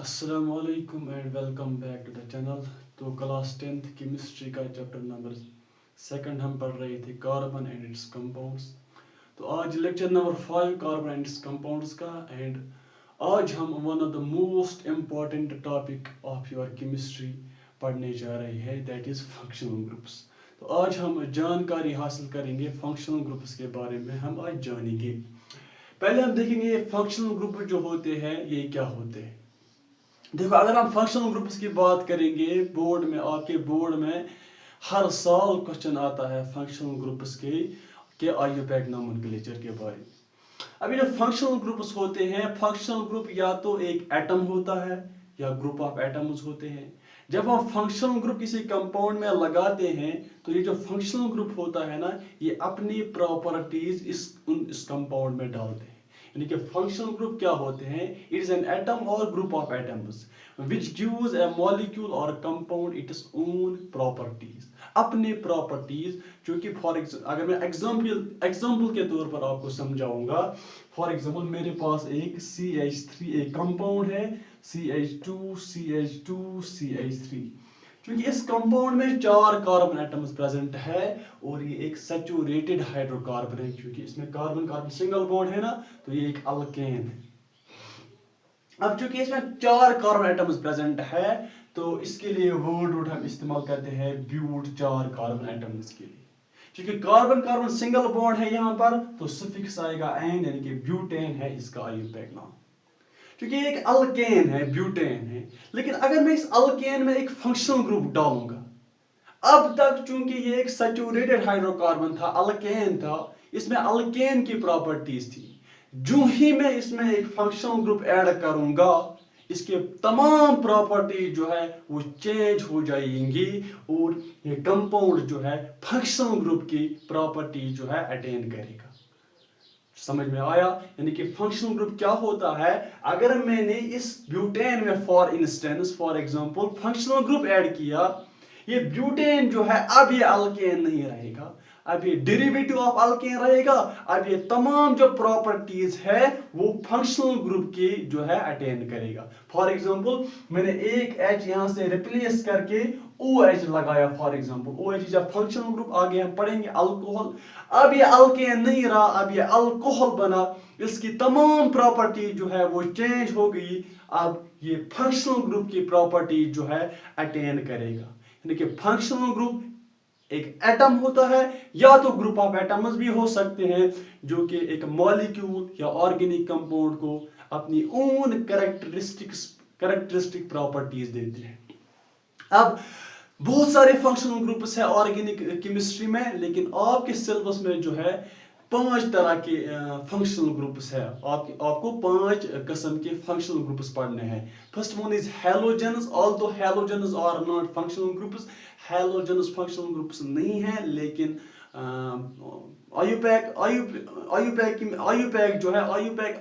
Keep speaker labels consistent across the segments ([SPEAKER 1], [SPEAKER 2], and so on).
[SPEAKER 1] Assalamualaikum and welcome back to the channel। तो class 10th chemistry का chapter number second हम पढ़ रहे थे कार्बन एंड इट्स कंपाउंड्स। तो आज lecture number 5 carbon and it's compounds का। एंड आज हम one of the most important topic of your chemistry पढ़ने जा रहे हैं, दैट इज़ फंक्शनल ग्रुप्स। तो आज हम जानकारी हासिल करेंगे फंक्शनल ग्रुप्स के बारे में, हम आज जानेंगे। पहले हम देखेंगे फंक्शनल ग्रुप जो होते हैं ये क्या होते हैं। देखो, अगर हम फंक्शनल ग्रुप्स की बात करेंगे बोर्ड में, आपके बोर्ड में हर साल क्वेश्चन आता है फंक्शनल ग्रुप्स के आयुपैक नोमेनक्लेचर के बारे में। अभी जो फंक्शनल ग्रुप्स होते हैं, फंक्शनल ग्रुप या तो एक एटम होता है या ग्रुप ऑफ एटम्स होते हैं। जब हम फंक्शनल ग्रुप किसी कंपाउंड में लगाते हैं तो ये जो फंक्शनल ग्रुप होता है ना, ये अपनी प्रॉपर्टीज इस कंपाउंड में डालते हैं। यानी कि फंक्शनल ग्रुप क्या होते हैं? इट इज एन एटम और group of atoms which gives A molecule और कंपाउंड इट्स ओन प्रॉपर्टीज, अपने प्रॉपर्टीज। जो कि फॉर एग्जाम्पल, अगर मैं एग्जाम्पल के तौर पर आपको समझाऊंगा, फॉर एग्जाम्पल मेरे पास एक CH3 एक कंपाउंड है, CH2 CH2 CH3। क्योंकि इस कंपाउंड में 4 कार्बन एटम्स प्रेजेंट है और ये एक सैचुरेटेड हाइड्रोकार्बन है। क्योंकि इसमें कार्बन कार्बन सिंगल बॉन्ड है ना, तो ये एक अल्केन है। अब चूंकि इसमें 4 कार्बन एटम्स प्रेजेंट है तो इसके लिए वर्ड हम इस्तेमाल करते हैं ब्यूट, 4 कार्बन एटम्स के लिए। क्योंकि कार्बन कार्बन सिंगल बॉन्ड है यहाँ पर, तो सफिक्स आएगा एन, यानी कि ब्यूटेन है इसका आयुपैक नाम। क्योंकि एक अल्केन है, ब्यूटेन है। लेकिन अगर मैं इस अल्केन में एक फंक्शनल ग्रुप डालूंगा, अब तक चूंकि ये एक सैचुरेटेड हाइड्रोकार्बन था, अल्केन था, इसमें अल्केन की प्रॉपर्टीज थी। जो ही मैं इसमें एक फंक्शनल ग्रुप ऐड करूंगा, इसके तमाम प्रॉपर्टी जो है वो चेंज हो जाएंगी और ये कंपाउंड जो है फंक्शनल ग्रुप की प्रॉपर्टी जो है अटेन करेगा। समझ में आया? यानी कि फंक्शनल ग्रुप क्या होता है? अगर मैंने इस ब्यूटेन में for instance, for example functional group add किया, ये ब्यूटेन जो है अब ये अल्केन नहीं रहेगा, अब ये डेरिवेटिव ऑफ अल्केन रहेगा। अब ये तमाम जो प्रॉपर्टीज है वो फंक्शनल ग्रुप की जो है अटेन करेगा। फॉर एग्जांपल मैंने एक H यहां से रिप्लेस करके OH लगाया, फॉर एग्जांपल OH जब फंक्शनल ग्रुप आगे हम पढ़ेंगे अल्कोहल। अब ये अल्केन नहीं रहा, अब ये अल्कोहल बना, इसकी तमाम प्रॉपर्टी जो है वो चेंज हो गई। अब ये फंक्शनल ग्रुप की प्रॉपर्टी जो है अटेन करेगा। यानी कि फंक्शनल ग्रुप एक एटम होता है या तो ग्रुप ऑफ एटम्स भी हो सकते हैं, जो कि एक मॉलिक्यूल या ऑर्गेनिक कंपाउंड को अपनी ओन कैरेक्टरिस्टिक प्रॉपर्टीज देते हैं। अब बहुत सारे फंक्शनल ग्रुप्स है ऑर्गेनिक केमिस्ट्री में, लेकिन आपके सिलेबस में जो है 5 तरह के फंक्शनल ग्रुप्स है। आपको 5 किस्म के फंक्शनल ग्रुप्स पढ़ने हैं। First one is halogens. Although halogens are not functional groups, halogens functional groups नहीं है, लेकिन आयुपैक जो है, आयुपैक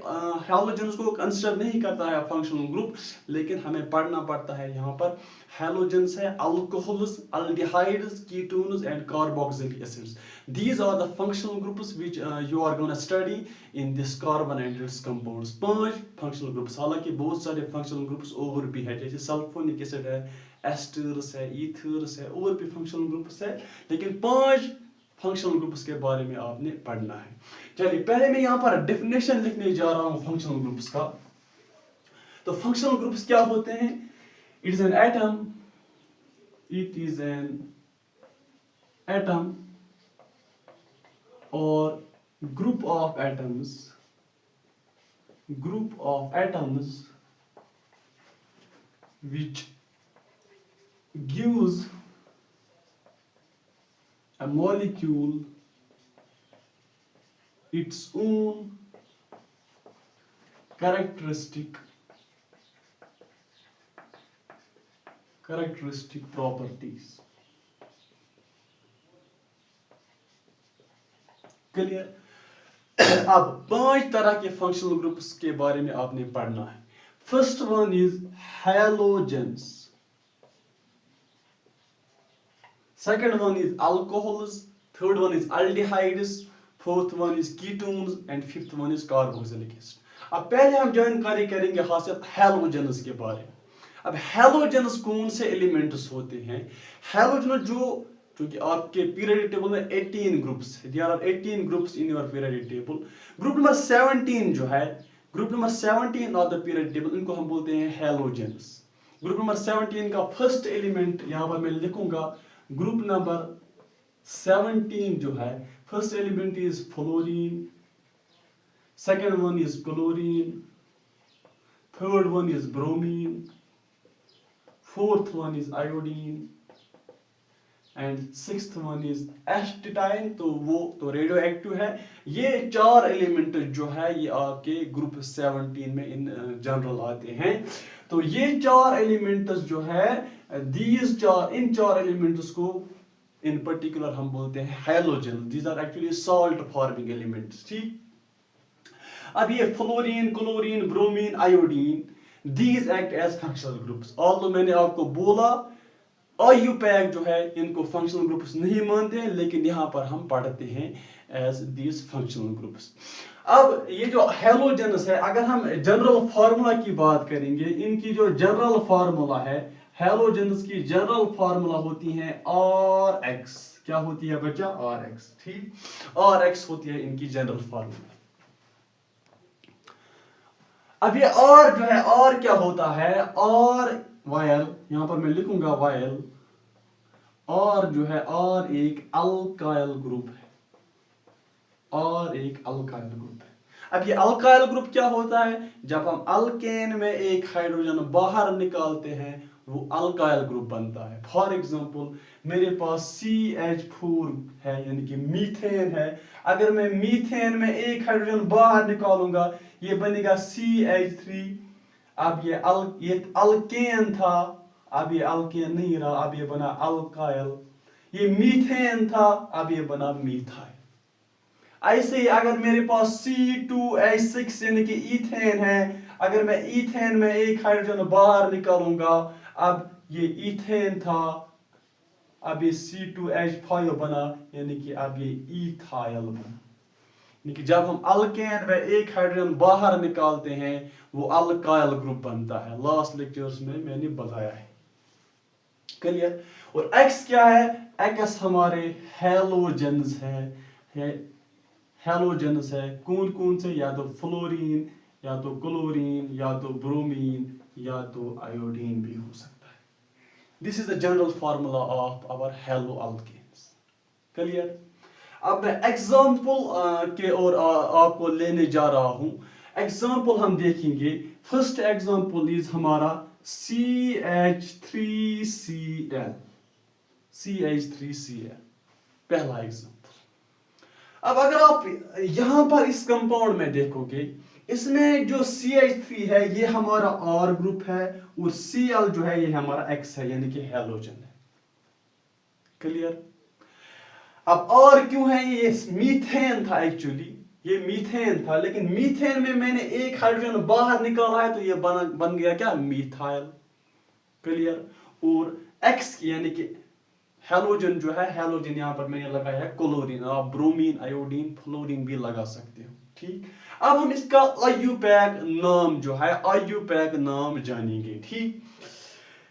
[SPEAKER 1] हैलोजेन्स को कंसिडर नहीं करता है फंक्शनल ग्रुप, लेकिन हमें पढ़ना पड़ता है। यहाँ पर हैलोजेन्स है alcohols, aldehydes, ketones and carboxylic acids. These are the functional groups which you are going to study in this carbon and its compounds। 5 functional groups। हालांकि बहुत सारे functional groups और भी है, जैसे सल्फोनिक एसिड है, एस्टर्स है, ईथर्स है, और भी functional groups है, लेकिन 5 फंक्शनल ग्रुप्स के बारे में आपने पढ़ना है। चलिए, पहले मैं यहाँ पर डेफिनेशन लिखने जा रहा हूँ फंक्शनल ग्रुप्स का। तो फंक्शनल ग्रुप्स क्या होते हैं? It is an atom or group of atoms which gives a molecule its own characteristic properties। Clear? अब 5 तरह के फंक्शनल ग्रुप्स के बारे में आपने पढ़ना है। First one is halogens, second one is alcohols, third one is aldehydes, fourth one is ketones and fifth one is carboxylic acid. अब पहले हम जानकारी करेंगे हासिल हैलोजेन्स के बारे में। अब हैलोजेन्स कौन से एलिमेंट्स होते हैं? हैलोजेन क्योंकि आपके पीरियडिक टेबल में 18 groups, there are 18 groups in your periodic table. Group number 17 जो है, group number 17 of the periodic table, इनको हम बोलते हैं हैलोजेन्स। ग्रुप नंबर 17 का फर्स्ट एलिमेंट यहाँ पर मैं लिखूंगा, ग्रुप नंबर 17 जो है, first element is fluorine, second one is chlorine, third one is bromine, fourth one is iodine and sixth one is astatine. तो वो तो रेडियो एक्टिव है। ये 4 एलिमेंट जो है ये आपके ग्रुप 17 में इन जनरल आते हैं। तो ये 4 एलिमेंट्स जो है, इन 4 एलिमेंट्स को इन पर्टिकुलर हम बोलते हैं halogen. These are actually salt forming elements. ठीक, अब ये fluorine, chlorine, bromine, iodine, these act as functional groups. Although मैंने आपको बोला IUPAC जो है इनको फंक्शनल ग्रुप्स नहीं मानते हैं, लेकिन यहाँ पर हम पढ़ते हैं एज दीज फंक्शनल ग्रुप्स। अब ये जो हैलोजेन्स है, अगर हम जनरल फार्मूला की बात करेंगे, इनकी जो जनरल फार्मूला है हैलोजेन्स की, जनरल फार्मूला होती है RX। क्या होती है बच्चा? RX। ठीक, RX होती है इनकी जनरल फार्मूला। अब ये R जो है, R क्या होता है? R वायल, यहां पर मैं लिखूंगा वायल। R जो है, R एक अल्काइल ग्रुप है। R एक अल्काइल ग्रुप है। अब ये अल्काइल ग्रुप क्या होता है? जब हम अल्केन में एक हाइड्रोजन बाहर निकालते हैं वो अल्काइल ग्रुप बनता है। फॉर एग्जांपल मेरे पास CH4 है, यानी कि मीथेन है। अगर मैं मीथेन में एक हाइड्रोजन बाहर निकालूंगा ये बनेगा CH3। अब ये अल्केन था, अब ये अल्केन नहीं रहा, अब ये बना अल्काइल। ये मीथेन था, अब ये बना मीथाइल। ऐसे ही अगर मेरे पास C2H6 यानी कि ईथेन है, अगर मैं ईथेन में एक हाइड्रोजन बाहर निकालूंगा, अब ये ईथेन था, अब ये C2H5 बना, यानी कि अब ये ईथाइल बना। कि जब हम अल्केन में एक हाइड्रोजन बाहर निकालते हैं वो अल्काइल ग्रुप बनता है। लास्ट लेक्चर्स में मैंने बताया है। क्लियर? और X क्या है? X हमारे हैलोजेन्स है। हैलोजेन्स है कौन कौन से? या तो फ्लोरीन, या तो क्लोरीन, या तो ब्रोमीन, या तो आयोडीन भी हो सकता है। This is the general formula of our halo alkanes. Clear? अब मैं एग्जाम्पल के और आपको लेने जा रहा हूं। एग्जाम्पल हम देखेंगे। फर्स्ट एग्जाम्पल इज हमारा CH3Cl। CH3Cl पहला एग्जाम्पल। अब अगर आप यहां पर इस कंपाउंड में देखोगे, इसमें जो CH3 है ये हमारा R ग्रुप है और Cl जो है ये हमारा X है, यानी कि हैलोजन है। क्लियर? अब और क्यों है? ये मीथेन था, एक्चुअली ये मीथेन था, लेकिन मीथेन में मैंने एक हाइड्रोजन बाहर निकाला है तो ये बन गया क्या? मीथाइल। क्लियर? और X यानी कि हैलोजन जो है, हैलोजन यहाँ पर मैंने लगाया है क्लोरीन। आप ब्रोमीन, आयोडीन, फ्लोरीन भी लगा सकते हो। ठीक, अब हम इसका IUPAC नाम जो है, IUPAC नाम जानेंगे। ठीक,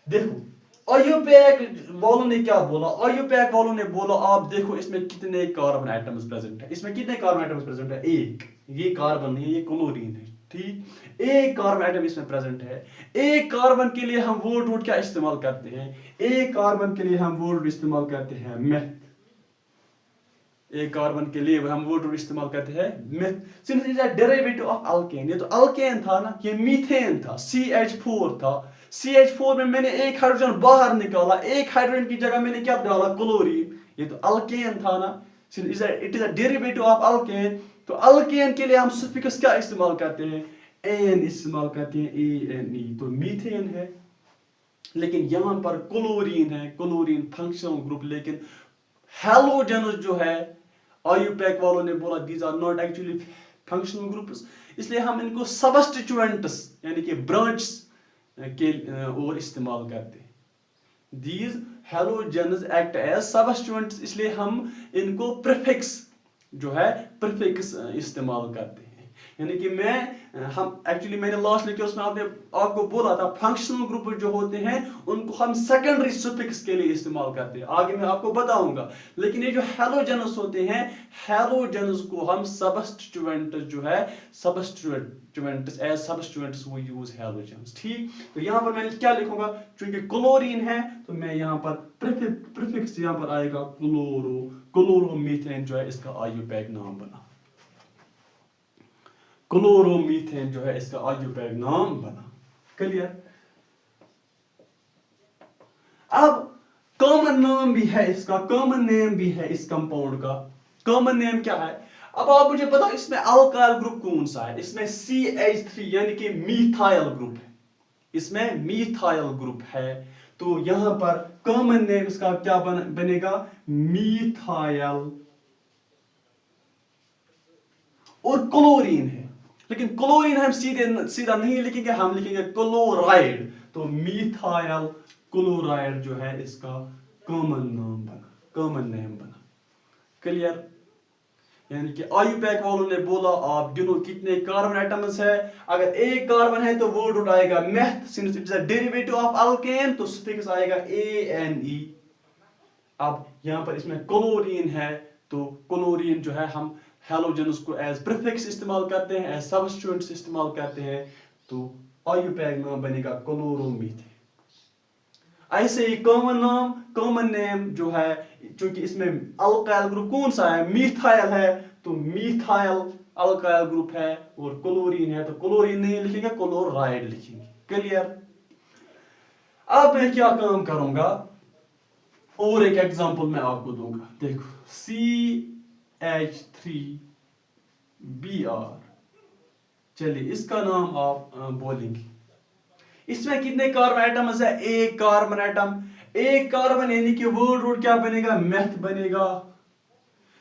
[SPEAKER 1] देखो IUPAC वालों ने क्या बोला? IUPAC वालों ने बोला आप देखो इसमें कितने कार्बन एटम्स प्रेजेंट है। इसमें कितने कार्बन एटम्स प्रेजेंट है? एक। ये कार्बन नहीं है, ये क्लोरीन है। ठीक, एक कार्बन एटम इसमें प्रेजेंट है। एक कार्बन के लिए हम वर्ड क्या इस्तेमाल करते हैं? एक कार्बन के लिए हम वर्ड इस्तेमाल करते हैं मेथ। एक कार्बन के लिए हम वर्ड इस्तेमाल करते हैं meth. Since is a derivative of alkane. ये तो अल्केन था ना, ये मीथेन था, CH4 था। CH4 में मैंने एक हाइड्रोजन बाहर निकाला, एक हाइड्रोजन की जगह मैंने क्या डाला? क्लोरीन। ये तो अल्केन था ना, it is a derivative of alkane. तो अल्केन के लिए हम सफिक्स क्या इस्तेमाल करते हैं? एन इस्तेमाल करते हैं, ANE। तो मीथेन है, लेकिन यहां पर क्लोरीन है, क्लोरीन फंक्शनल ग्रुप। लेकिन हैलोजेन्स जो है IUPAC वालों ने बोला these are not actually functional groups, इसलिए हम इनको सबस्टिट्यूएंट्स यानी कि ब्रांच के और इस्तेमाल करते हैं। दीज हैलोजेन्स एक्ट एज सबस्टिट्यूएंट्स, इसलिए हम इनको प्रीफिक्स जो है प्रीफिक्स इस्तेमाल करते हैं। यानी कि मैंने लास्ट लेक्चर्स में आपको बोला था फंक्शनल ग्रुप जो होते हैं उनको हम सेकेंडरी सफिक्स के लिए इस्तेमाल करते हैं, आगे मैं आपको बताऊंगा। लेकिन ये जो हैलोजेनस होते हैं, हैलोजेनस को हम सबस्टिट्यूएंट्स जो है सबस्टिट्यूएंट्स एज सबस्टिट्यूएंट्स वो यूज हैलोजेनस। ठीक, तो यहाँ पर मैं क्या लिखूंगा, चूंकि क्लोरीन है तो मैं यहाँ पर प्रीफिक्स यहाँ पर आएगा क्लोरोमीथेन जो है इसका आयुपैक नाम बना, क्लोरोमीथेन जो है इसका आयुपैक नाम बना। क्लियर। अब कॉमन नाम भी है इसका, कॉमन नेम भी है इस कंपाउंड का। कॉमन नेम क्या है, अब आप मुझे बताओ इसमें अल्काइल ग्रुप कौन सा है। इसमें CH3 यानी कि मीथाइल ग्रुप है, इसमें मीथाइल ग्रुप है। तो यहां पर कॉमन नेम इसका क्या बनेगा, मीथाइल। और क्लोरीन है, लेकिन क्लोरीन हम सीधा नहीं लिखेंगे, हम लिखेंगे क्लोराइड। तो मीथाइल क्लोराइड जो है इसका कॉमन नाम बना, कॉमन नेम बना। क्लियर। यानी कि आयुपैक वालों ने बोला आप गिनो कितने कार्बन एटम्स है, अगर एक कार्बन है तो वर्ड रूट आएगा meth, since it is a derivative of alkane तो सफिक्स आएगा ANE। अब यहां पर इसमें क्लोरीन है तो क्लोरीन जो है हम हैलोजेनस को एज प्रीफिक्स इस्तेमाल करते हैं, एज सबस्टिट्यूएंट्स इस्तेमाल करते हैं, तो आयुपैक नाम बनेगा क्लोरोमीथेन। ऐसे ही कॉमन नेम जो है, चूंकि इसमें अल्काइल ग्रुप कौन सा है, मीथाइल है, तो मीथाइल अल्काइल ग्रुप है। और क्लोरीन है तो क्लोरीन नहीं लिखेंगे, क्लोराइड लिखेंगे। क्लियर। अब मैं क्या काम करूंगा, और एक एग्जांपल मैं आपको दूंगा। देखो CH3Br, चलिए इसका नाम आप बोलेंगे। इसमें कितने कार्बन एटम्स है, एक कार्बन एटम। एक कार्बन यानी कि वर्ड रूट क्या बनेगा, मेथ बनेगा।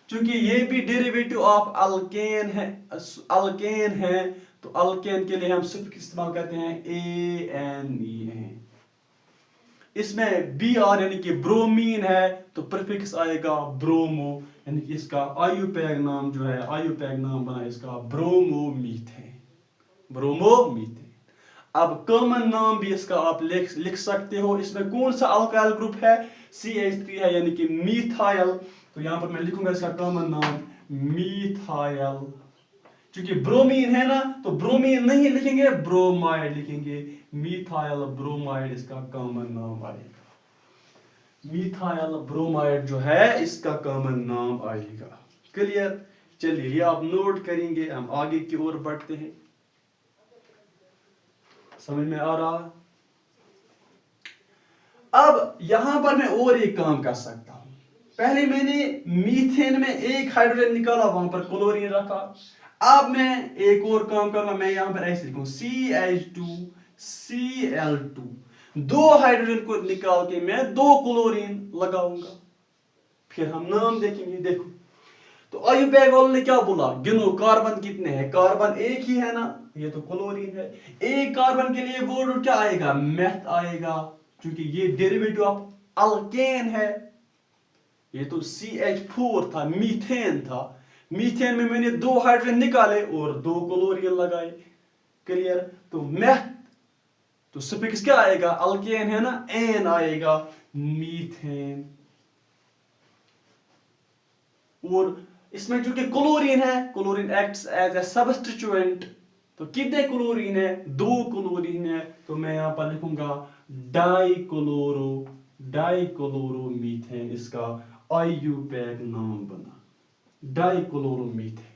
[SPEAKER 1] क्योंकि ये भी डेरिवेटिव ऑफ अल्केन है तो अल्केन के लिए हम सफिक्स इस्तेमाल करते हैं ANE। इसमें Br यानी कि ब्रोमीन है तो प्रीफिक्स आएगा ब्रोमो, यानी कि इसका आयुपैक नाम जो है, आयुपैक नाम बना इसका ब्रोमोमीथेन, ब्रोमोमीथेन। अब कॉमन नाम भी इसका आप लिख सकते हो। इसमें कौन सा अल्काइल ग्रुप है, CH3 है यानी कि मीथाइल। तो यहां पर मैं लिखूंगा इसका कॉमन नाम मीथाइल। क्योंकि ब्रोमीन है ना तो ब्रोमीन नहीं लिखेंगे, ब्रोमाइड लिखेंगे। मीथाइल ब्रोमाइड इसका कॉमन नाम आएगा, मीथाइल ब्रोमाइड जो है इसका कॉमन नाम आएगा। क्लियर। चलिए ये आप नोट करेंगे, हम आगे की ओर बढ़ते हैं। समझ में आ रहा। अब यहां पर मैं और एक काम कर सकता हूं। पहले मैंने मीथेन में एक हाइड्रोजन निकाला, वहां पर क्लोरीन रखा। अब मैं एक और काम करूंगा, मैं यहां पर ऐसे लिखूं CH2Cl2, दो हाइड्रोजन को निकाल के मैं दो क्लोरीन लगाऊंगा, फिर हम नाम देखेंगे। देखो तो आयुपैक वालों ने क्या बोला, गिनो कार्बन कितने हैं, कार्बन एक ही है ना, ये तो क्लोरीन है। एक कार्बन के लिए वर्ड क्या आएगा, मेथ आएगा, क्योंकि ये डेरिवेटिव ऑफ अल्केन है। ये तो CH4 था, मीथेन था। मीथेन में मैंने दो हाइड्रोजन निकाले और दो क्लोरीन लगाए। क्लियर। तो मेथ तो सफिक्स क्या आएगा, अल्केन है ना, एन आएगा, मीथेन। और इसमें जो कि क्लोरीन है, क्लोरीन एक्ट्स एज ए सबस्टिट्यूएंट। तो कितने क्लोरीन है, दो क्लोरीन है, तो मैं यहां पर लिखूंगा डाइक्लोरोमीथेन, इसका आयुपैक नाम बना डाइक्लोरोमीथेन।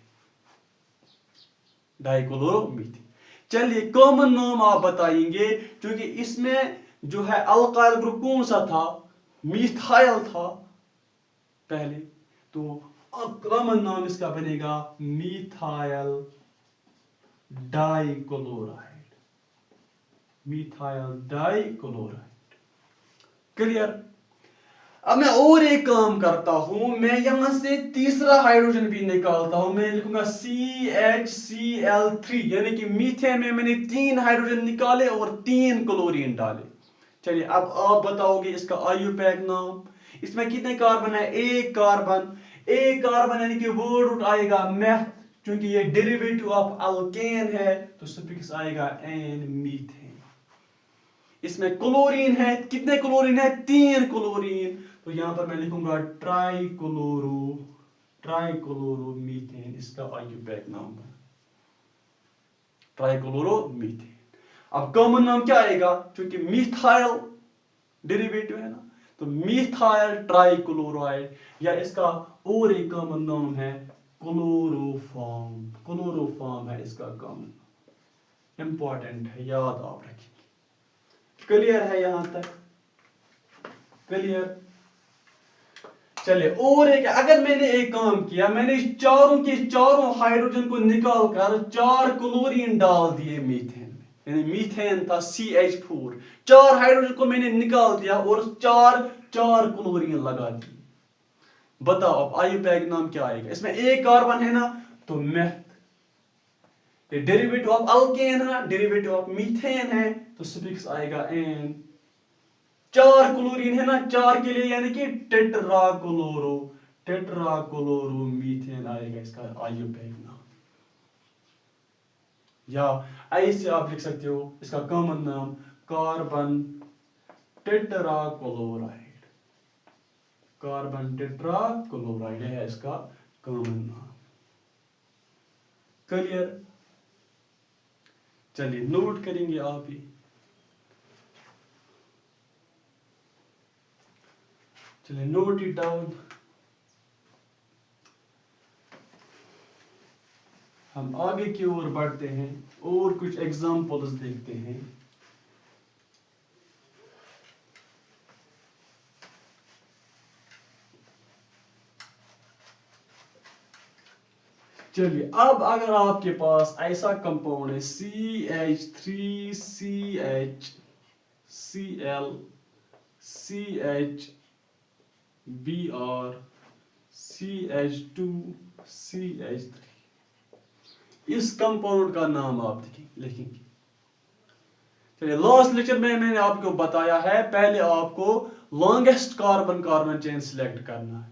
[SPEAKER 1] चलिए कॉमन नाम आप बताएंगे, क्योंकि इसमें जो है अल्काइल ग्रुप कौन सा था, मीथाइल था पहले, तो कॉमन नाम इसका बनेगा methyl dichloride, methyl dichloride. Clear. अब मैं और एक काम करता हूं, मैं यहां से तीसरा हाइड्रोजन भी निकालता हूं। मैं लिखूंगा CHCl3, यानी कि मीथेन में मैंने तीन हाइड्रोजन निकाले और तीन क्लोरीन डाले। चलिए अब आप बताओगे इसका आयुपैक नाम। इसमें कितने कार्बन है, एक कार्बन यानी कि वर्ड रूट आएगा मेथ, क्योंकि ये डेरिवेटिव ऑफ अल्केन है तो सफिक्स आएगा एन, मीथेन। इसमें क्लोरीन है, कितने क्लोरीन है? 3 क्लोरीन, तो यहां पर मैं लिखूंगा ट्राइक्लोरो मीथेन, इसका आईयूपैक नाम है ट्राइक्लोरो मीथेन। अब कॉमन नाम क्या आएगा? क्योंकि मिथाइल डेरिवेटिव है ना, तो मिथाइल ट्राइक्लोराइड, या इसका और एक कॉमन नाम है क्लोरोफॉर्म। क्लोरोफॉर्म है इसका कॉमन, इंपॉर्टेंट है, याद आप रखेंगे। क्लियर है यहां तक? क्लियर? चलिए, और एक, अगर मैंने एक काम किया, मैंने चारों के चारों हाइड्रोजन को निकाल कर 4 क्लोरीन डाल दिए मीथेन में, यानी मीथेन था CH4, 4 हाइड्रोजन को मैंने निकाल दिया और 4 क्लोरीन लगा दिए। बताओ अब आईयूपैक नाम क्या आएगा? इसमें एक कार्बन है ना, तो मेथ। डेरिवेटिव ऑफ अल्केन है, डेरिवेटिव ऑफ मीथेन है, तो सफिक्स आएगा एन। 4 क्लोरीन है ना, 4 के लिए यानी कि टेट्राक्लोरो मीथेन आएगा इसका आईयूपैक नाम। या ऐसे आप लिख सकते हो इसका कॉमन नाम कार्बन टेट्राक्लोराइड। कार्बन टेट्राक्लोराइड है इसका कॉमन नाम। क्लियर? चलिए नोट करेंगे आप ही। चलिए नोट इट डाउन। हम आगे की ओर बढ़ते हैं और कुछ एग्जाम्पल्स देखते हैं। चलिए, अब अगर आपके पास ऐसा कंपाउंड है CH3CHCl CHBr CH2CH3, इस कंपाउंड का नाम आप लिखेंगे। चलिए, लास्ट लेक्चर में मैंने आपको बताया है, पहले आपको longest carbon carbon chain select करना है,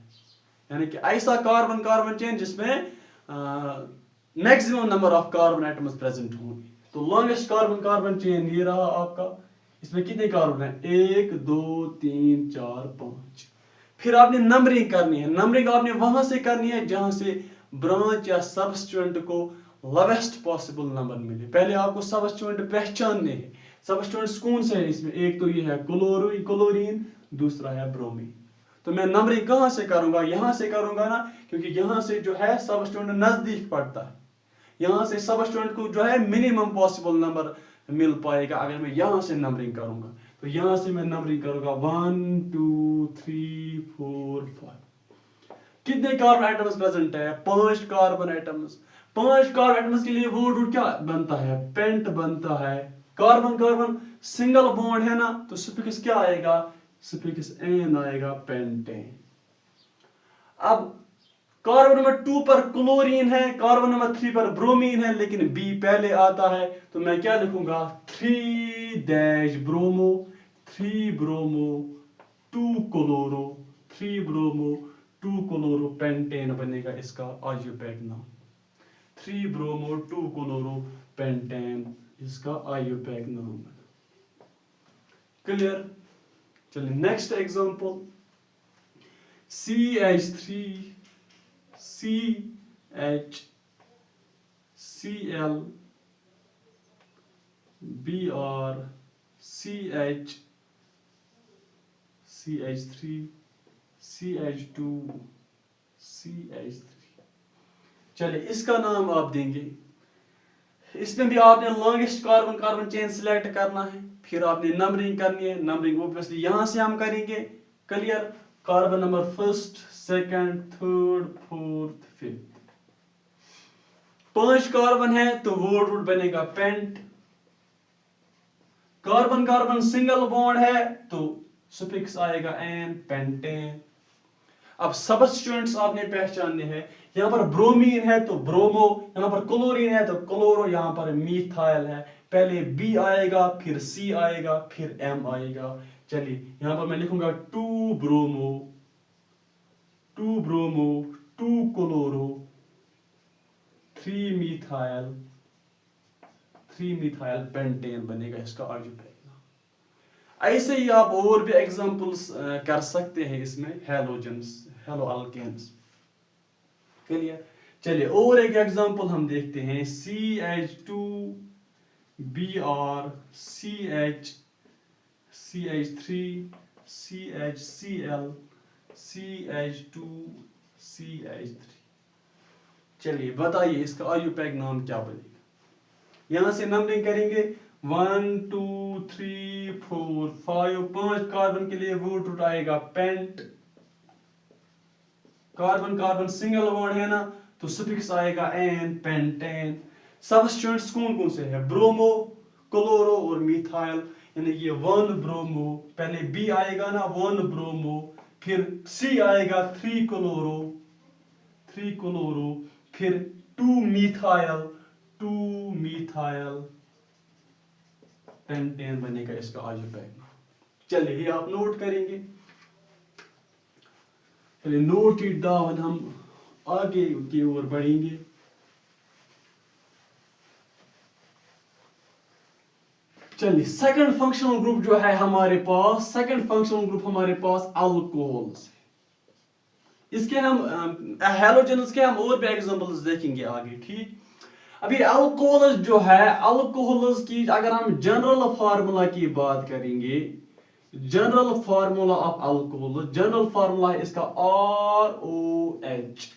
[SPEAKER 1] यानी कि ऐसा कार्बन कार्बन चेन जिसमें maximum number of carbon atoms present होंगे। तो लॉन्गेस्ट कार्बन कार्बन चेन ये रहा आपका। इसमें कितने कार्बन है? 1 2 3 4 5। फिर आपने नंबरिंग करनी है। नंबरिंग आपने वहां से करनी है जहां से ब्रांच या सबस्टिट्यूएंट को लोवेस्ट पॉसिबल नंबर मिले। पहले आपको सबस्टिट्यूएंट पहचानने हैं। सबस्टिट्यूएंट्स कौन से हैं इसमें? एक तो ये है क्लोरीन, दूसरा है ब्रोमीन। तो मैं नंबरिंग कहां से करूंगा? यहां से करूंगा ना, क्योंकि यहां से जो है सबस्टिट्यूएंट नजदीक पड़ता है। यहां से सबस्टिट्यूएंट को जो है मिनिमम पॉसिबल नंबर मिल पाएगा अगर मैं यहां से नंबरिंग करूंगा। तो यहां से मैं नंबरिंग करूंगा 1 2 3 4 5। कितने कार्बन एटम्स प्रेजेंट है? 5 कार्बन एटम्स। 5 कार्बन एटम्स के लिए वर्ड रूट क्या बनता है? पेंट बनता है। कार्बन कार्बन सिंगल बॉन्ड है ना, तो सफिक्स क्या आएगा? सफिक्स एन आएगा, पेंटेन। अब कार्बन नंबर 2 पर क्लोरीन है, कार्बन नंबर 3 पर ब्रोमीन है, लेकिन बी पहले आता है, तो मैं क्या लिखूंगा? 3 bromo 3 bromo 2 chloro 3 bromo 2 chloro pentane बनेगा इसका आईयूपैक नाम। 3 ब्रोमो 2 क्लोरो पेंटेन इसका आईयूपैक नाम। क्लियर? चलिए next example, CH3 CHCl Br CH3 CH2 CH3। चलिए इसका नाम आप देंगे। इसमें भी आपने longest carbon carbon chain select करना है, फिर आपने नंबरिंग करनी है। नंबरिंग ऑब्वियसली यहां से हम करेंगे। Clear? Carbon number 1st 2nd 3rd 4th 5th। 5 carbon है तो वर्ड रूट बनेगा pent. Carbon carbon single bond है तो सफिक्स आएगा एन, पेंटेन। अब सबस्टिट्यूएंट्स आपने पहचानने हैं। यहां पर ब्रोमीन है तो ब्रोमो, यहां पर क्लोरीन है तो क्लोरो, यहां पर मिथाइल है। पहले बी आएगा, फिर सी आएगा, फिर एम आएगा। चलिए यहां पर मैं लिखूंगा 2 ब्रोमो 2 क्लोरो 3 मिथाइल पेंटेन बनेगा इसका आईयूपैक। ऐसे ही आप और भी एग्जांपल्स कर सकते हैं इसमें हैलोजेंस, हेलो अल्केन्स। क्लियर। चलिए और एक एग्जांपल हम देखते हैं, CH2Br CH3 CHCl CH2CH3। चलिए बताइए इसका आईयूपैक नाम क्या बनेगा। यहां से नंबरिंग करेंगे 1 2 3 4 5, 5 कार्बन के लिए वर्ड रूट आएगा paint. Carbon carbon single bond है ना, तो सफिक्स आएगा एन, पेंटेन। सबस्टिट्यूएंट्स कौन कौन से है, ब्रोमो, क्लोरो और मिथाइल, यानी ये 1 ब्रोमो, पहले बी आएगा ना 1 ब्रोमो, फिर सी आएगा 3 क्लोरो, फिर 2 मिथाइल पेंटेन बनेगा इसका आईयूपैक। चलिए ये आप नोट करेंगे। चलिए नोट इट डाउन, हम आगे की ओर बढ़ेंगे। चलिए सेकंड फंक्शनल ग्रुप जो है हमारे पास, सेकंड फंक्शनल ग्रुप हमारे पास अल्कोहल्स है। इसके हम हैलोजेंस के हम और भी एग्जांपल्स देखेंगे आगे, ठीक। अभी अल्कोहल्स जो है, अल्कोहल्स की अगर हम जनरल फार्मूला की बात करेंगे, general formula of alcohol, general formula है इसका ROH,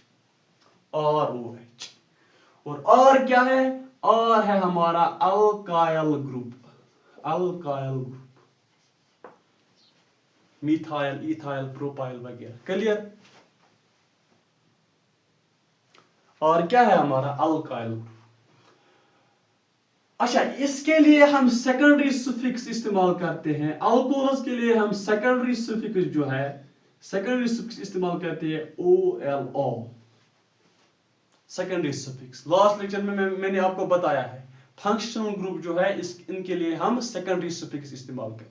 [SPEAKER 1] और R क्या है, R है हमारा alkyl group, methyl, ethyl, propyl वगैरह। क्लियर। और क्या है हमारा अल्काइल ग्रुप। अच्छा, इसके लिए हम सेकेंडरी सुफिक्स इस्तेमाल करते हैं। अल्कोहल्स के लिए हम सेकेंडरी सुफिक्स जो है, सेकेंडरी सुफिक्स इस्तेमाल करते हैं OLO, secondary suffix. Last lecture में मैंने आपको बताया है फंक्शनल ग्रुप जो है इनके लिए हम सेकेंडरी सुफिक्स इस्तेमाल करते हैं।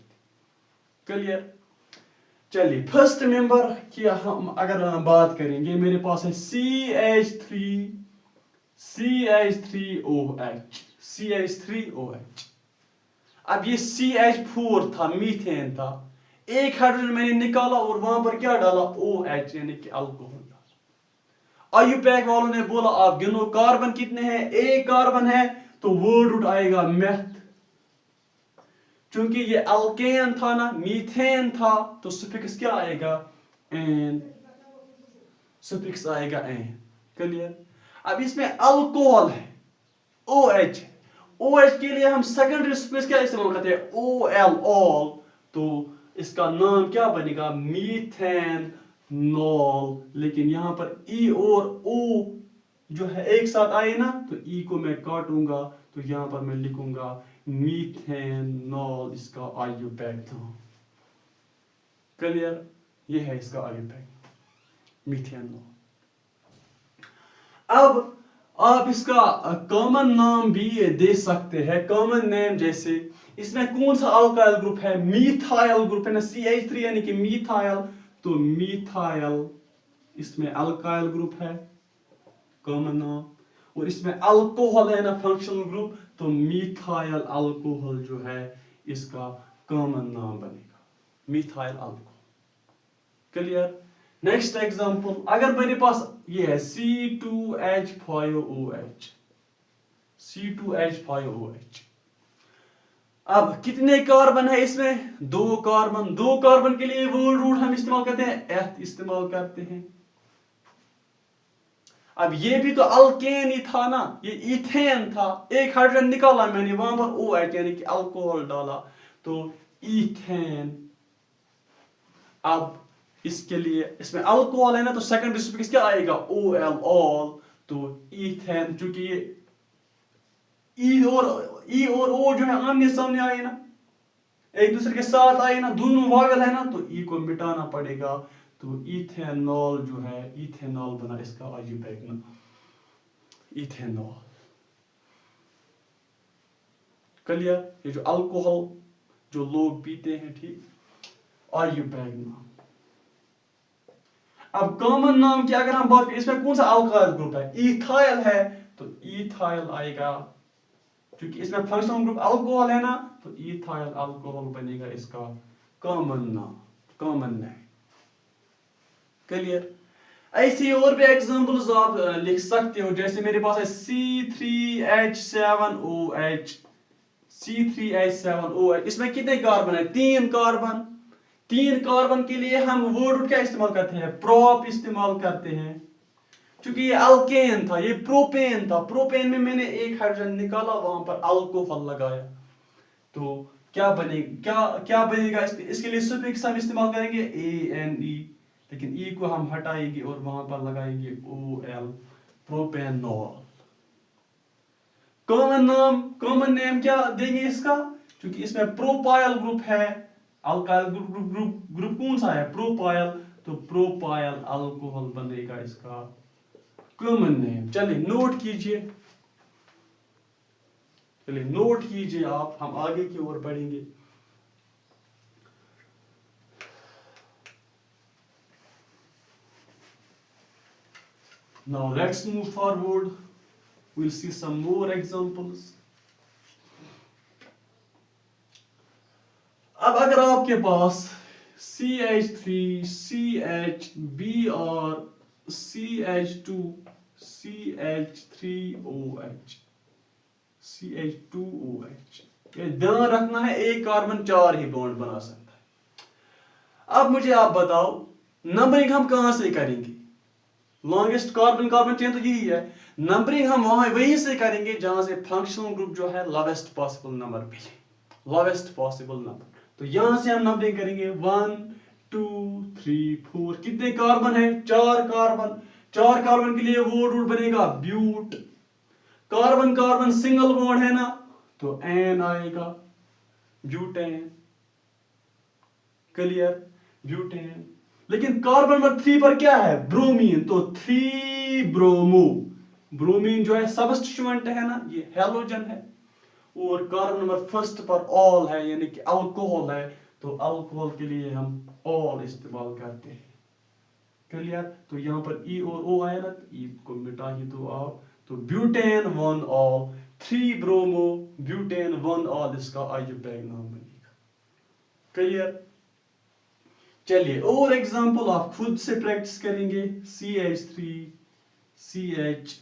[SPEAKER 1] क्लियर। चलिए फर्स्ट मेंबर की हम अगर बात करेंगे, मेरे पास है CH3OH। अब ये CH4 था, मीथेन था, एक हाइड्रोजन मैंने निकाला और वहां पर क्या डाला, OH, यानी कि अल्कोहल डाला। आईयूपैक वालों ने बोला आप गिनो कार्बन कितने हैं, एक कार्बन है, तो वर्ड रूट आएगा मेथ। चूंकि ये अल्केन था ना, मीथेन था, तो सफिक्स क्या आएगा, एन, सफिक्स आएगा एन। क्लियर। अब इसमें अल्कोहल है, OH, OH के लिए हम सेकेंडरी सफिक्स क्या इस्तेमाल करते हैं, OL, ऑल, तो इसका नाम क्या बनेगा, मीथेन नॉल। लेकिन यहां पर E और O जो है एक साथ आए ना, तो E को मैं काटूंगा, तो यहां पर मैं लिखूंगा मीथेनॉल, इसका आईयूपैक था। क्लियर। ये है इसका आईयूपैक, मीथेनॉल। अब आप इसका कॉमन नाम भी दे सकते हैं, कॉमन नेम जैसे इसमें कौन सा अल्काइल ग्रुप है, मिथाइल ग्रुप है ना, CH3 यानी कि मिथाइल, तो मिथाइल इसमें अल्काइल ग्रुप है, कॉमन नाम। और इसमें अल्कोहल है ना, फंक्शनल ग्रुप, तो मिथाइल अल्कोहल जो है इसका कॉमन नाम बनेगा, methyl alcohol. Clear. Next example, अगर मेरे पास ये है C2H5OH, अब कितने कार्बन है इसमें, 2 कार्बन। 2 कार्बन के लिए वर्ड रूट हम इस्तेमाल करते हैं, एथ इस्तेमाल करते हैं। अब ये भी तो अल्केन ही था ना, ये इथेन था, एक हाइड्रोजन निकाला मैंने, वहां पर OH यानी कि अल्कोहल डाला, तो इथेन। अब इसके लिए इसमें अल्कोहल है ना, तो सेकेंडरी सफिक्स क्या आएगा, OL, ऑल, तो इथेन। चूंकि ये E और O जो है आमने सामने आए ना, एक दूसरे के साथ आए ना, दोनों वावल है ना, तो E को मिटाना पड़ेगा, तो इथेनॉल जो है, इथेनॉल बना इसका आईयूपैक ना, इथेनॉल। क्लियर। ये जो अल्कोहल जो लोग पीते हैं, ठीक, आईयूपैक नाम। अब कॉमन नाम की अगर हम बात करें, इसमें कौन सा अल्काइल ग्रुप है, इथाइल है, तो इथाइल आएगा, क्योंकि इसमें फंक्शनल ग्रुप अल्कोहल है ना, तो इथाइल अल्कोहल बनेगा इसका कॉमन नाम, कॉमन नेम। क्लियर। ऐसे और भी एग्जांपल्स आप लिख सकते हो, जैसे मेरे पास है C3H7OH, C3H7OH, इसमें कितने कार्बन है? 3 कार्बन। 3 कार्बन के लिए हम वर्ड क्या इस्तेमाल करते हैं? प्रोप इस्तेमाल करते हैं, क्योंकि ये अल्केन था, ये प्रोपेन था। प्रोपेन में मैंने एक हाइड्रोजन निकाला, वहां पर अल्कोहल लगाया, तो क्या बनेगा? क्या बनेगा? इसके लिए सुफिक्स हम इस्तेमाल करेंगे ANE, लेकिन E को हम हटाएंगे और वहां पर लगाएंगे OL, प्रोपेनॉल। कॉमन नेम क्या देंगे इसका? क्योंकि इसमें प्रोपाइल ग्रुप है, अल्काइल ग्रुप कौन सा है? प्रोपाइल, तो प्रोपाइल अल्कोहल बनेगा इसका कॉमन नेम। चलिए नोट कीजिए, आप, हम आगे की ओर बढ़ेंगे। Now let's move forward. We'll see some more examples. अब अगर आपके पास CH3, CHBr, CH2, CH3OH, CH2OH, ये ध्यान रखना है, एक कार्बन 4 ही बॉन्ड बना सकता है। अब मुझे आप बताओ, नंबरिंग हम कहां से करेंगे? लॉन्गेस्ट कार्बन चेन तो यही है। नंबरिंग हम वहीं से करेंगे जहां से फंक्शनल ग्रुप जो है लोवेस्ट पॉसिबल नंबर मिले, लोवेस्ट पॉसिबल नंबर। तो यहां से हम नंबरिंग करेंगे 1 2 3 4। कितने कार्बन है? 4 कार्बन। 4 कार्बन के लिए वर्ड बनेगा ब्यूट। कार्बन सिंगल बॉन्ड है ना, तो एन आएगा, ब्यूटेन। Clear, butane. लेकिन कार्बन नंबर 3 पर क्या है? ब्रोमीन, तो 3 ब्रोमो। ब्रोमीन जो है सबस्टिट्यूएंट है ना, ये हैलोजन है। और कार्बन नंबर फर्स्ट पर ऑल है, यानी कि अल्कोहल है, तो अल्कोहल के लिए हम ऑल इस्तेमाल करते हैं। क्लियर। तो यहाँ पर ई और ओ आया ना, तो ई को मिटा ही दो आप, तो butane 1 all, 3 bromo butane 1 all, इसका आइयूपैक नाम बनेगा। क्लियर। चलिए और एग्जांपल आप खुद से प्रैक्टिस करेंगे। CH3, CH,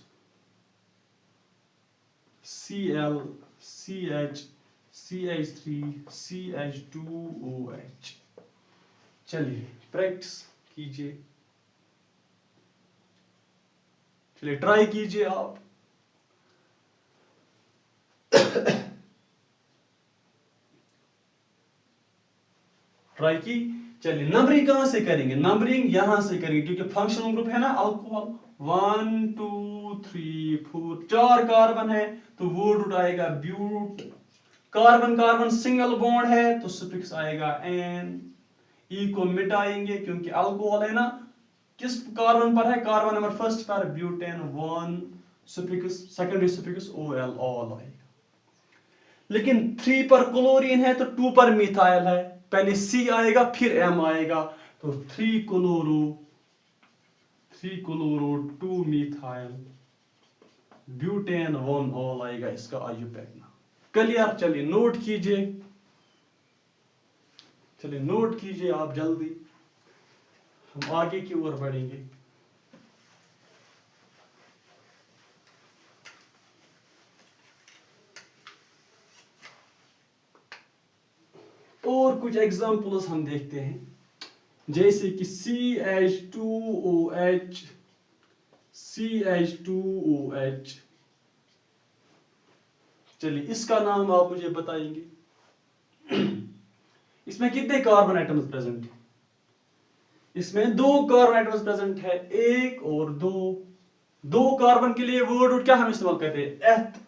[SPEAKER 1] Cl, CH, CH3, CH2OH। चलिए प्रैक्टिस कीजिए, चलिए ट्राई कीजिए आप। ट्राई की। चलिए नंबरिंग कहां से करेंगे? नंबरिंग यहां से करेंगे, क्योंकि फंक्शनल ग्रुप है ना अल्कोहल। 1 2 3 4, 4 कार्बन है, तो वर्ड रूट आएगा ब्यूट। कार्बन सिंगल बॉन्ड है, तो सुफिक्स आएगा एन। ई को मिटाएंगे क्योंकि अल्कोहल है ना। किस कार्बन पर है? कार्बन नंबर फर्स्ट पर, butane 1, suffix secondary suffix OL, all आएगा। लेकिन 3 पर क्लोरीन है, तो 2 पर मिथाइल है, पहले C आएगा फिर M आएगा, तो 3 क्लोरो 2 मिथाइल ब्यूटेन 1 ऑल आएगा, इसका आइयूपैक नाम। क्लियर। चलिए नोट कीजिए, आप जल्दी, हम आगे की ओर बढ़ेंगे। और कुछ एग्जांपल्स हम देखते हैं, जैसे कि CH2OH, CH2OH। चलिए इसका नाम आप मुझे बताएंगे। इसमें कितने कार्बन एटम्स प्रेजेंट है? इसमें 2 कार्बन एटम्स प्रेजेंट है, 1 और 2। 2 कार्बन के लिए वर्ड क्या हम इस्तेमाल करते हैं? एथ।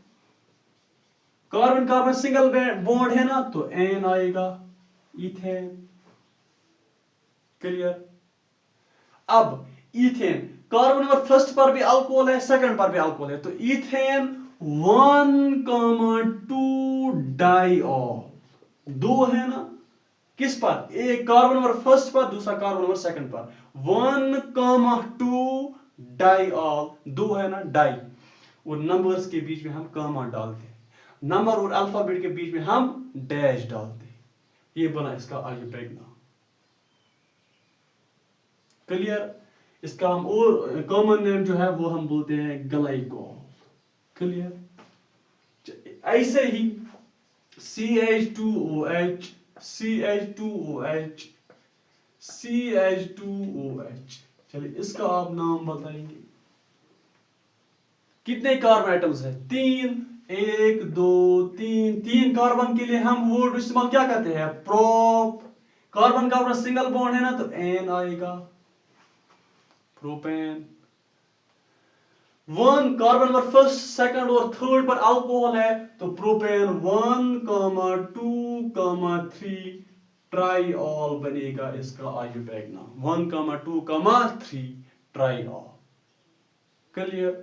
[SPEAKER 1] कार्बन सिंगल बॉन्ड है ना, तो एन आएगा, इथेन। क्लियर। अब इथेन, कार्बन नंबर फर्स्ट पर भी अल्कोहल है, सेकंड पर भी अल्कोहल है, तो इथेन 1,2 डाइऑल। 2 है ना, किस पर? एक कार्बन नंबर फर्स्ट पर, दूसरा कार्बन नंबर सेकंड पर, 1,2 डाइऑल। 2 है ना, डाई। और नंबर्स के बीच में हम कॉमा डालते हैं, नंबर और अल्फाबेट के बीच में हम डैश डालते हैं। ये बना इसका अलजेब्रिक नाम। क्लियर? इसका हम और कॉमन नेम जो है वो हम बोलते हैं ग्लाइकोल। क्लियर? ऐसे ही CH2OH, CH2OH, CH2OH, चलिए इसका आप नाम बताएंगे। कितने कार्बन आइटम्स है? 3, 1 2 3। 3 कार्बन के लिए हम वर्ड इस्तेमाल क्या करते हैं? प्रोप। कार्बन का अपना सिंगल बॉन्ड है ना, तो एन आएगा, propane. 1 carbon number first, second और थर्ड पर अल्कोहल है, तो प्रोपेन 1, 2, 3 ट्राईऑल बनेगा इसका आयुपैक नाम। 1, 2, 3 ट्राईऑल। क्लियर?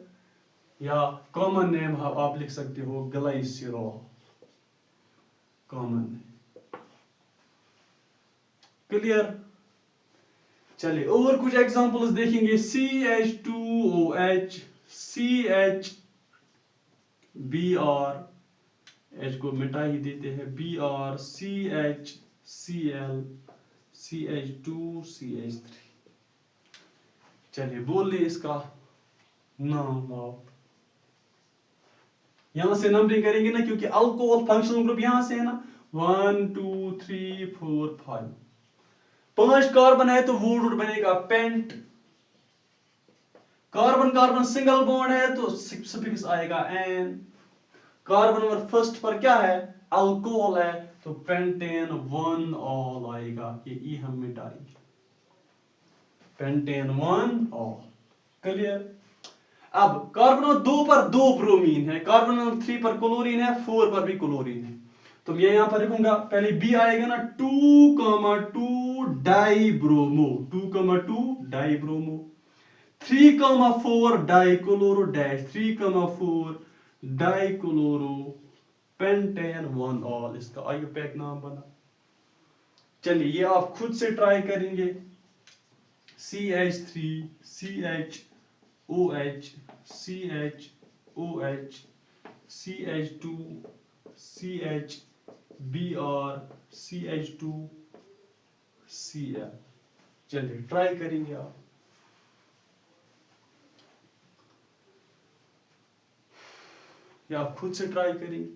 [SPEAKER 1] या कॉमन नेम आप लिख सकते हो ग्लाइसिरॉल, कॉमन नेम। क्लियर? चलिए और कुछ एग्जांपल्स देखेंगे। CH2OH, CHBr, H को मिटा ही देते हैं, Br, CHCl, CH2, CH3। चलिए बोल ली इसका नाम आप। यहां से नंबरिंग करेंगे ना, क्योंकि अल्कोहल फंक्शनल ग्रुप यहां से है ना, 1 2 3 4 5। 5 कार्बन है तो वुड बनेगा pent. Carbon carbon single bond है तो सफिक्स आएगा एन। कार्बन नंबर फर्स्ट पर क्या है? अल्कोहल है, तो पेंटेन 1 ऑल आएगा। ये ई हम मिटाएंगे, पेंटेन 1 ऑल। क्लियर? अब कार्बन नंबर 2 पर 2 ब्रोमीन है, कार्बन नंबर 3 पर क्लोरीन है, 4 पर भी क्लोरीन है, तो मैं यहां पर लिखूंगा, पहले बी आएगा ना, 2, 2 dibromo, 2, 2 dibromo. 3, 4 dichloro dash, 3, 4 dichloro pentane 1 all. इसका आयुपैक नाम बना। चलिए ये आप खुद से ट्राई करेंगे। CH3, CHOH, CHOH, CH2, CHBr, CH2, Cl। चलिए ट्राई करेंगे आप। या आप खुद से ट्राई करेंगे।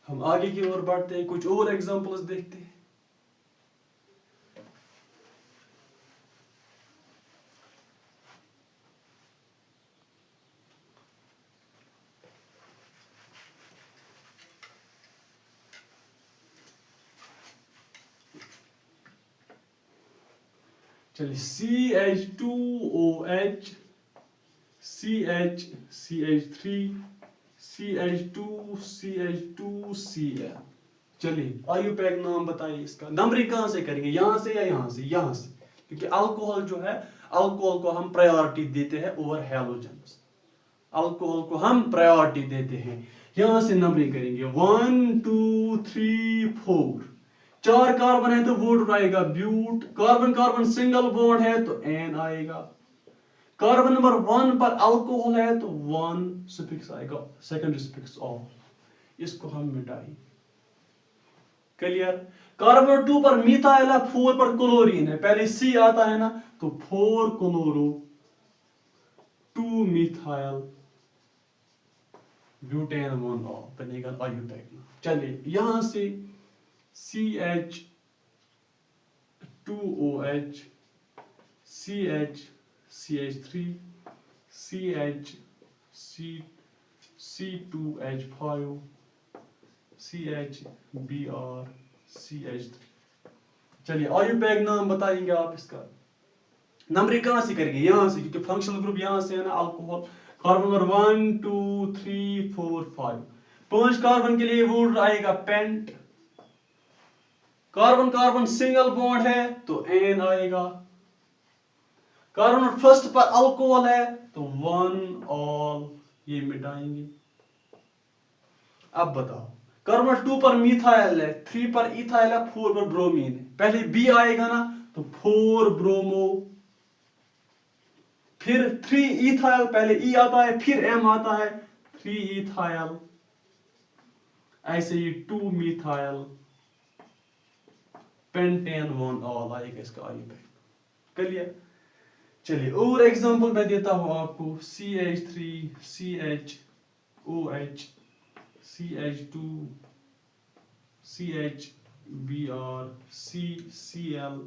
[SPEAKER 1] हम आगे की ओर बढ़ते हैं, कुछ और एग्जांपल्स देखते हैं। चलिए CH2OH, CH3, CH2, CH2Cl। चलिए आयुपैक नाम बताइए इसका। नंबरिंग कहां से करेंगे? यहां से या यहां से? यहां से, क्योंकि अल्कोहल जो है, अल्कोहल को हम प्रायोरिटी देते हैं ओवर हैलोजेंस। अल्कोहल को हम प्रायोरिटी देते हैं। यहां से नंबरिंग करेंगे, 1 2 3 4। 4 कार्बन है तो वुड आएगा but. Carbon carbon single bond है तो एन आएगा। कार्बन नंबर 1 पर अल्कोहल है तो 1 सफिक्स आएगा, सेकेंडरी सफिक्स ऑल। इसको हम मिटाएंगे। क्लियर? कार्बन 2 पर मिथाइल है, 4 पर क्लोरीन है, पहले सी आता है ना, तो 4 क्लोरो 2 मिथाइल ब्यूटेन 1 ऑल बनेगा आयुपैक। चलिए यहां से CH2OH, CH3, C2H5, CHBr, CH3। चलिए आयुपैक नाम बताएंगे आप इसका। नंबरिंग कहां से करेंगे? यहां से, क्योंकि फंक्शनल ग्रुप यहां से है ना, अल्कोहल। Carbon number 1 2 3 4 5। 5 कार्बन के लिए वुड आएगा paint. Carbon carbon single bond है तो एन आएगा। कार्बन फर्स्ट पर अल्कोहल है तो 1 ऑल, ये मिटाएंगे। अब बताओ, कार्बन 2 पर मिथाइल है, 3 पर इथाइल है, 4 पर ब्रोमीन है, पहले बी आएगा ना, तो 4 ब्रोमो फिर 3 इथाइल, पहले ई आता है फिर एम आता है, 3 इथाइल। ऐसे ही 2 मिथाइल पेंटेन 1 ऑल आएगा इसका आई पे। क्लियर? चलिए और एग्जांपल मैं देता हूं आपको, CH3 CHOH CH2 CHBr CCl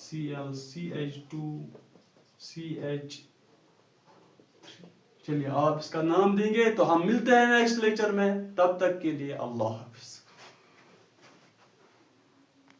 [SPEAKER 1] Cl CH2 CH। चलिए आप इसका नाम देंगे तो हम मिलते हैं नेक्स्ट लेक्चर में, तब तक के लिए अल्लाह हाफिज।